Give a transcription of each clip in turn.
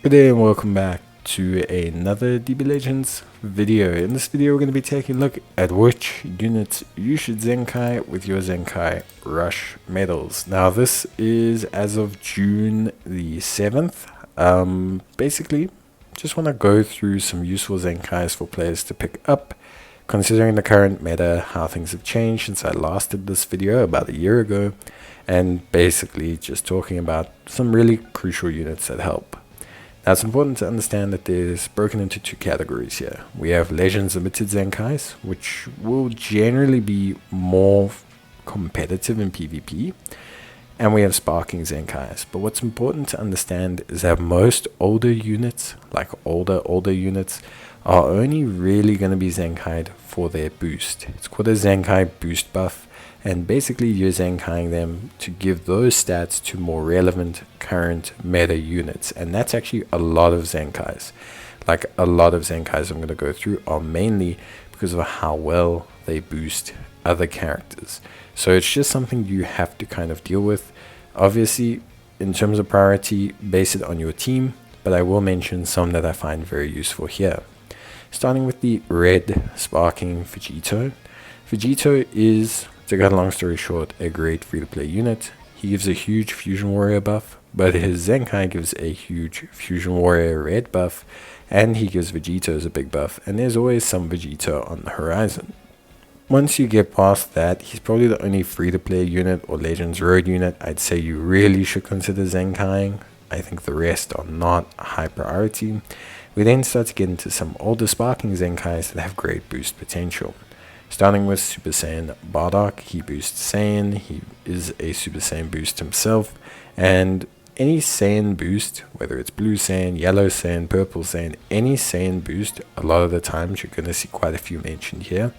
Good day and welcome back to another DB Legends video. In this video we're going to be taking a look at which units you should Zenkai with your Zenkai Rush Medals. Now this is as of June the 7th. Basically just want to go through some useful Zenkais for players to pick up, considering the current meta, how things have changed since I last did this video about a year ago, and basically just talking about some really crucial units that help. Now it's important to understand that there's broken into two categories here. We have Legends Limited Zenkais, which will generally be more competitive in PvP, and we have Sparking Zenkais. But what's important to understand is that most older units, like older units, are only really going to be Zenkai'd for their boost. It's called a Zenkai boost buff, and basically you're Zenkaiing them to give those stats to more relevant current meta units. And that's actually a lot of Zenkais. Like a lot of Zenkais I'm going to go through are mainly because of how well they boost other characters. So it's just something you have to kind of deal with. Obviously, in terms of priority, base it on your team, but I will mention some that I find very useful here. Starting with the red Sparking Vegito. Vegito is, to cut a long story short, a great free-to-play unit. He gives a huge Fusion Warrior buff, but his Zenkai gives a huge Fusion Warrior red buff, and he gives Vegetos a big buff, and there's always some Vegito on the horizon. Once you get past that, he's probably the only free-to-play unit or Legends Road unit I'd say you really should consider Zenkaiing. I think the rest are not high priority. We then start to get into some older Sparking Zenkais that have great boost potential. Starting with Super Saiyan Bardock, he boosts Saiyan, he is a Super Saiyan boost himself, and any Saiyan boost, whether it's Blue Saiyan, Yellow Saiyan, Purple Saiyan, any Saiyan boost, a lot of the times you're going to see quite a few mentioned here,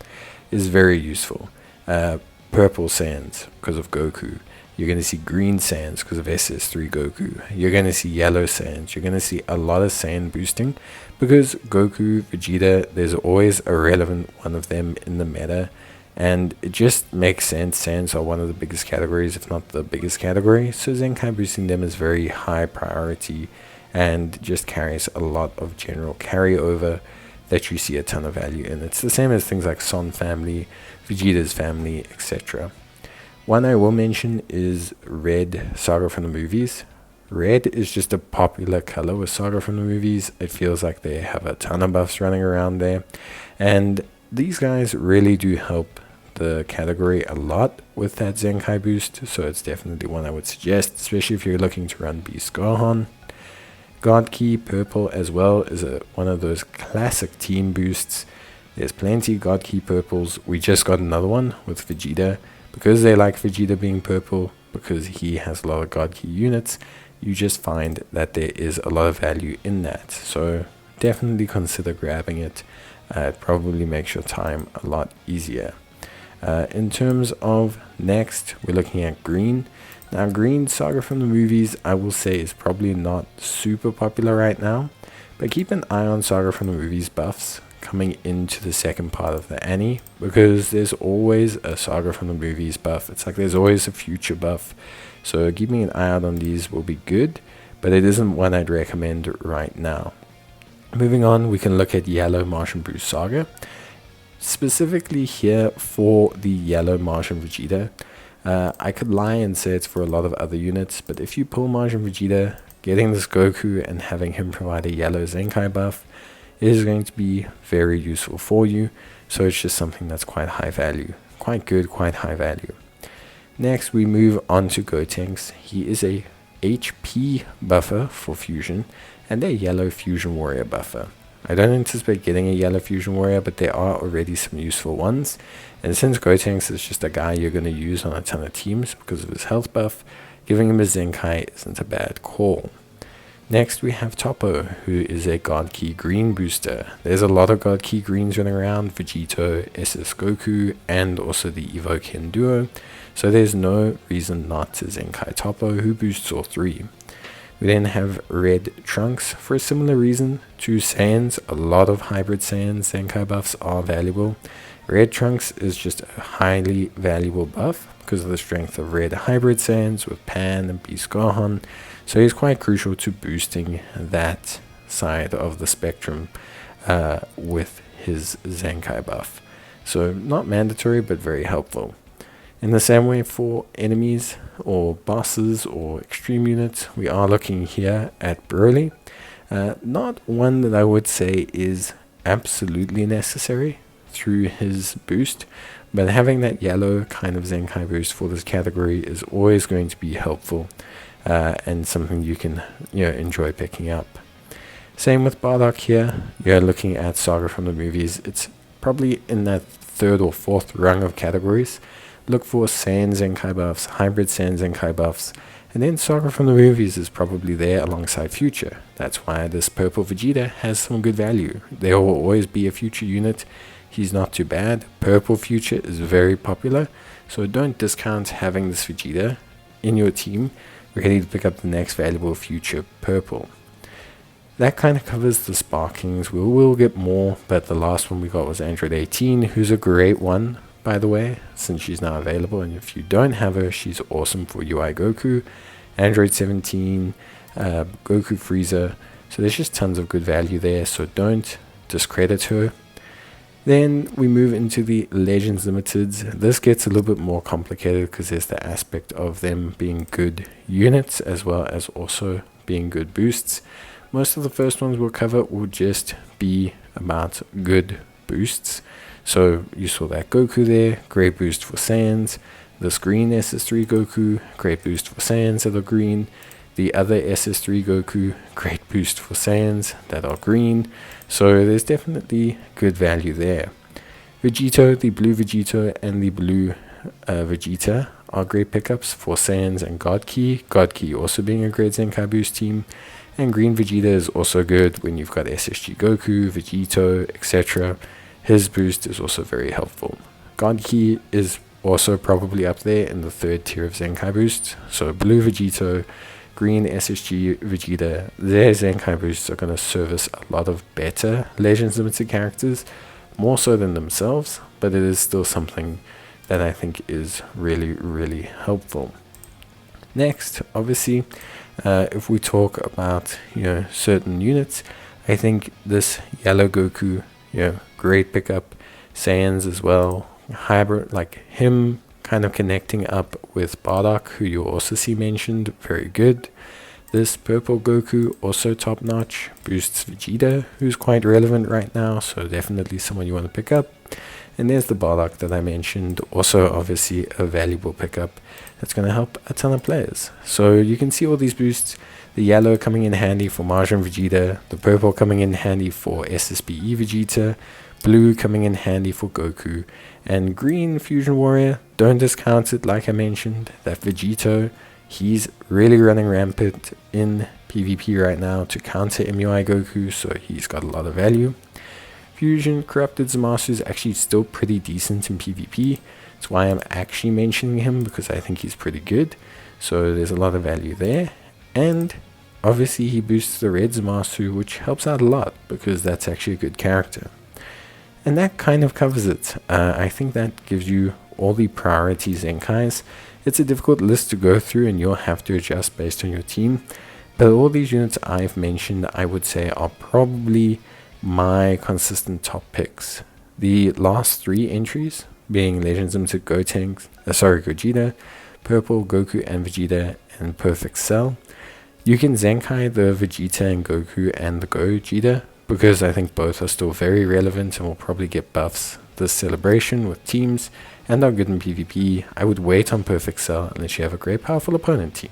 is very useful. Purple Saiyans because of Goku. You're going to see green Saiyans because of SS3 Goku. You're going to see yellow Saiyans. You're going to see a lot of Saiyan boosting because Goku, Vegeta, there's always a relevant one of them in the meta. And it just makes sense. Saiyans are one of the biggest categories, if not the biggest category. So Zenkai boosting them is very high priority and just carries a lot of general carryover that you see a ton of value in. It's the same as things like Son family, Vegeta's family, etc. One I will mention is Red Saga from the movies. Red is just a popular color with Saga from the movies. It feels like they have a ton of buffs running around there. And these guys really do help the category a lot with that Zenkai boost. So it's definitely one I would suggest, especially if you're looking to run Beast Gohan. God Key Purple as well is one of those classic team boosts. There's plenty God Key Purples. We just got another one with Vegeta. Because they like Vegeta being purple, because he has a lot of God Key units, you just find that there is a lot of value in that. So definitely consider grabbing it. It probably makes your time a lot easier. In terms of next, we're looking at green. Now green Saga from the movies, I will say, is probably not super popular right now. But keep an eye on Saga from the movies buffs coming into the second part of the Annie, because there's always a Saga from the movies buff. It's like there's always a future buff, so keeping an eye out on these will be good, but it isn't one I'd recommend right now. Moving on, we can look at Yellow Martian Boost Saga, specifically here for the Yellow Martian Vegeta. I could lie and say it's for a lot of other units, but if you pull Martian Vegeta, getting this Goku and having him provide a yellow Zenkai buff is going to be very useful for you. So it's just something that's quite high value, quite good, quite high value. Next we move on to Gotenks. He is a HP buffer for fusion and a yellow fusion warrior buffer. I don't anticipate getting a yellow fusion warrior, but there are already some useful ones, and since Gotenks is just a guy you're going to use on a ton of teams because of his health buff, giving him a Zenkai isn't a bad call. Next we have Toppo, who is a God Key Green booster. There's a lot of God Key Greens running around, Vegito, SS Goku, and also the Evoken duo, so there's no reason not to Zenkai Toppo, who boosts all three. We then have Red Trunks for a similar reason to Saiyans. A lot of hybrid Saiyans Zenkai buffs are valuable. Red Trunks is just a highly valuable buff because of the strength of red hybrid Saiyans with Pan and Beast Gohan. So he's quite crucial to boosting that side of the spectrum with his Zenkai buff. So not mandatory, but very helpful. In the same way for enemies or bosses or extreme units, we are looking here at Broly. Not one that I would say is absolutely necessary through his boost, but having that yellow kind of Zenkai boost for this category is always going to be helpful and something you can enjoy picking up. Same with Bardock here. You're looking at Saga from the movies. It's probably in that third or fourth rung of categories. Look for Saiyan Zenkai buffs, hybrid Saiyan Zenkai buffs, and then Saga from the movies is probably there alongside Future. That's why this purple Vegeta has some good value. There will always be a Future unit. He's not too bad. Purple Future is very popular, so don't discount having this Vegeta in your team, ready to pick up the next valuable Future purple. That kind of covers the Sparkings. We will get more, but the last one we got was Android 18, who's a great one, by the way, since she's now available. And if you don't have her, she's awesome for UI Goku, Android 17, Goku Frieza. So there's just tons of good value there, so don't discredit her. Then we move into the Legends Limiteds. This gets a little bit more complicated because there's the aspect of them being good units as well as also being good boosts. Most of the first ones we'll cover will just be about good boosts. So you saw that Goku there, great boost for Saiyans. This green SS3 Goku, great boost for Saiyans that are green. The other SS3 Goku, great boost for Saiyans that are green. So there's definitely good value there. Vegito, the blue Vegito and the blue Vegeta are great pickups for Saiyans and God Ki. God Ki also being a great Zenkai boost team. And green Vegeta is also good when you've got SSG Goku, Vegito, etc. His boost is also very helpful. God Ki is also probably up there in the third tier of Zenkai boosts. So blue Vegito, green SSG Vegeta, their Zenkai boosts are going to service a lot of better Legends Limited characters, more so than themselves, but it is still something that I think is really, really helpful. Next, obviously, if we talk about certain units, I think this yellow Goku, great pickup. Saiyans as well, hybrid like him, kind of connecting up with Bardock, who you also see mentioned, very good. This purple Goku also top notch, boosts Vegeta, who's quite relevant right now, so definitely someone you want to pick up. And there's the Bardock that I mentioned, also obviously a valuable pickup that's going to help a ton of players. So you can see all these boosts, the yellow coming in handy for Majin Vegeta, the purple coming in handy for SSBE Vegeta, blue coming in handy for Goku, and green Fusion Warrior, don't discount it like I mentioned, that Vegito, he's really running rampant in PvP right now to counter MUI Goku, so he's got a lot of value. Fusion Corrupted Zamasu is actually still pretty decent in PvP. That's why I'm actually mentioning him, because I think he's pretty good. So there's a lot of value there. And obviously he boosts the red Zamasu, which helps out a lot because that's actually a good character. And that kind of covers it. I think that gives you all the priority Zenkais. It's a difficult list to go through and you'll have to adjust based on your team. But all these units I've mentioned, I would say, are probably my consistent top picks. The last three entries being Legends Limited Gogeta, Purple, Goku and Vegeta, and Perfect Cell. You can Zenkai the Vegeta and Goku and the Gogeta, because I think both are still very relevant and will probably get buffs this celebration with teams and are good in PvP. I would wait on Perfect Cell unless you have a great powerful opponent team.